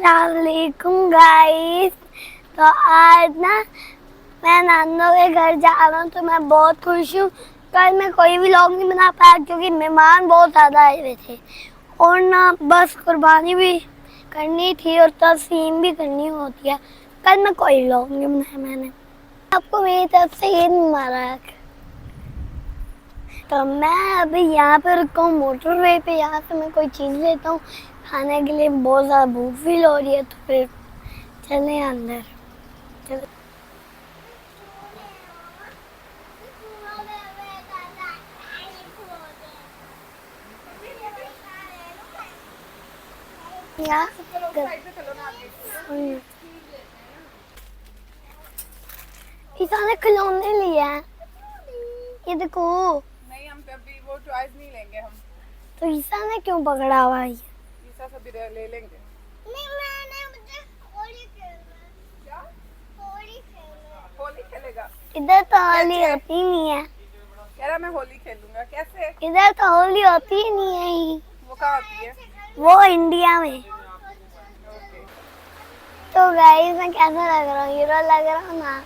अस्सलाम वालेकुम गाइस। तो आज ना मैं नानों के घर जा रहा हूँ तो मैं बहुत खुश हूँ। कल मैं कोई भी व्लॉग नहीं बना पाया क्योंकि मेहमान बहुत ज़्यादा आए हुए थे और ना बस कुर्बानी भी करनी थी और तस्लीम भी करनी होती है। कल मैं कोई व्लॉग नहीं बनाया मैंने। आपको मेरी तरफ से ईद मुबारक। तो मैं अभी यहाँ पे रुका हूँ मोटरवे पे। यहाँ से मैं कोई चीज़ लेता हूँ खाने के लिए। बहुत ज़्यादा भूख फील हो रही है तो फिर चले अंदर। चलो ईसा ने खिलौने लिए हैं, ये देखो। नहीं, हम अभी वो टॉयज नहीं लेंगे हम। तो ईसा ने क्यों पकड़ा हुआ है? ईसा से भी ले लेंगे। नहीं, मैंने मुझे होली खेलना है। क्या? होली खेलना है। होली खेलेगा? इधर तो होली होती नहीं है। कह रहा मैं होली खेलूंगा। कैसे? इधर तो होली होती ही नहीं है। वो कहाँ होती है? वो इंडिया में। ओके। तो गाइस मैं कैसा लग रहा हूँ? हीरो लग रहा हूँ ना?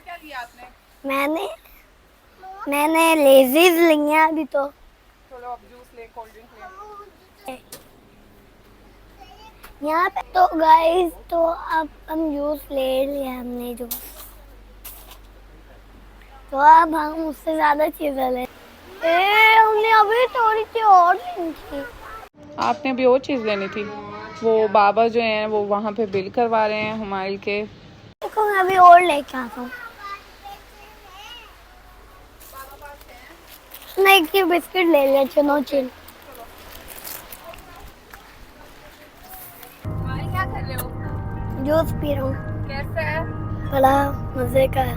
क्या लिया आपने? मैंने लेजीज ली हैं अभी तो। चलो अब जूस ले, कोल्ड ड्रिंक ले। यहाँ पे तो गाइस तो अब हम जूस ले लिया हमने जूस। तो अब हम उससे ज्यादा चीजें ले। हमने अभी थोड़ी सी और लेनी थी। आपने भी और चीज़ लेनी थी। वो बाबा जो हैं वो वहाँ पे बिल करवा रहे हैं हुमायूं के। देखो मैं अभी और लेके आता हूँ। नहीं कि बिस्किट ले ले, चलो चिल। क्या कर रहे हो? जूस पी रहा हूँ। कैसा है? बड़ा मजे का है।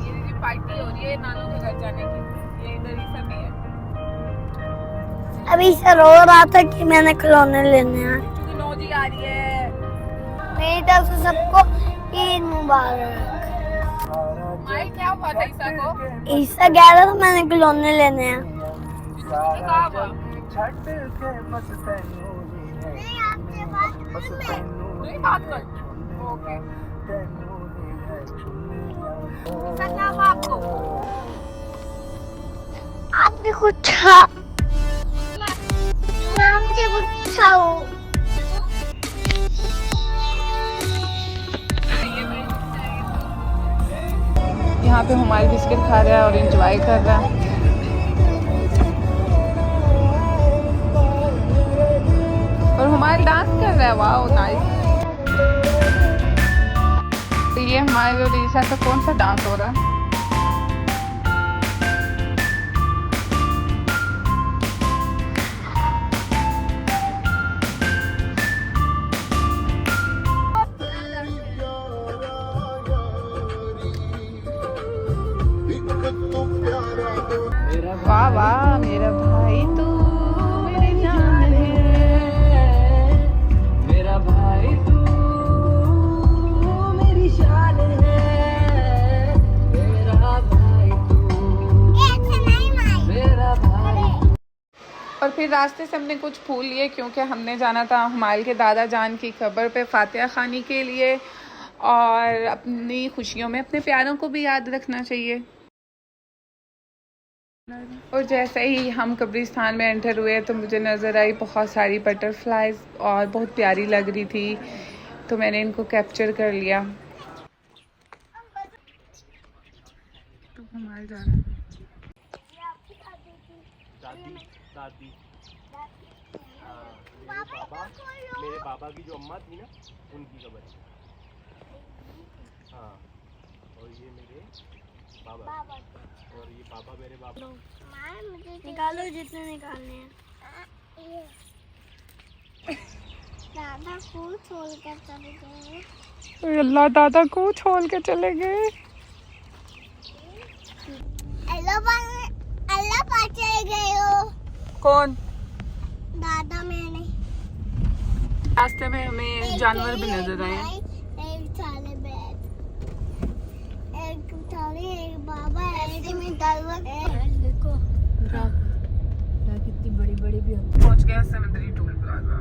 ये पार्टी हो रही है नानू के घर जाने की। ये इधर ही सब है। अभी से रो रहा था कि मैंने खिलौने लेने हैं। क्योंकि नौजी आ रही है। मेरी तरफ से सबको ईद मुबारक। माई क्या हुआ था ईसा को? ईसा कह रहा था मैंने खिलौने लेने हैं। कहा हुआ? नहीं बात कर। ओके। ईसा क्या हुआ आपको? आप भी कुछ खा। मुझे कुछ खाओ। यहाँ पे हुमायूं बिस्किट खा रहा है और एंजॉय कर रहा है। और हुमायूं डांस कर रहा है। Wow nice. तो ये हुमायूं और ईसा का कौन सा डांस हो रहा है? वाह वाह मेरा भाई तू मेरी जान है, मेरा भाई तू मेरी शान है, मेरा भाई तू मेरा भाई। और फिर रास्ते से हमने कुछ फूल लिए क्योंकि हमने जाना था हुमायूं के दादा जान की कब्र पे फातिहा खानी के लिए। और अपनी खुशियों में अपने प्यारों को भी याद रखना चाहिए। और जैसे ही हम कब्रिस्तान में एंटर हुए तो मुझे नज़र आई बहुत सारी बटरफ्लाइज और बहुत प्यारी लग रही थी तो मैंने इनको कैप्चर कर लिया। तो हमारे जाना दादी मेरे पापा की जो अम्मा थी ना उनकी कब्र। हाँ, और ये मेरे बाबा और ये पापा मेरे बाबा। निकालो जितने निकालने हैं। दादा को छोड़ कर चले गए। अल्लाह दादा को छोड़ के चले गए। अल्लाह पास चले गए हो। कौन? दादा मैंने। रास्ते में हमें जानवर भी नजर आए। एक थाले बैग, एक थाली, एक बाबा, एक में दालवा। देखो कितनी बड़ी बड़ी भी होती है। पहुंच गए समुद्री टोल प्लाजा।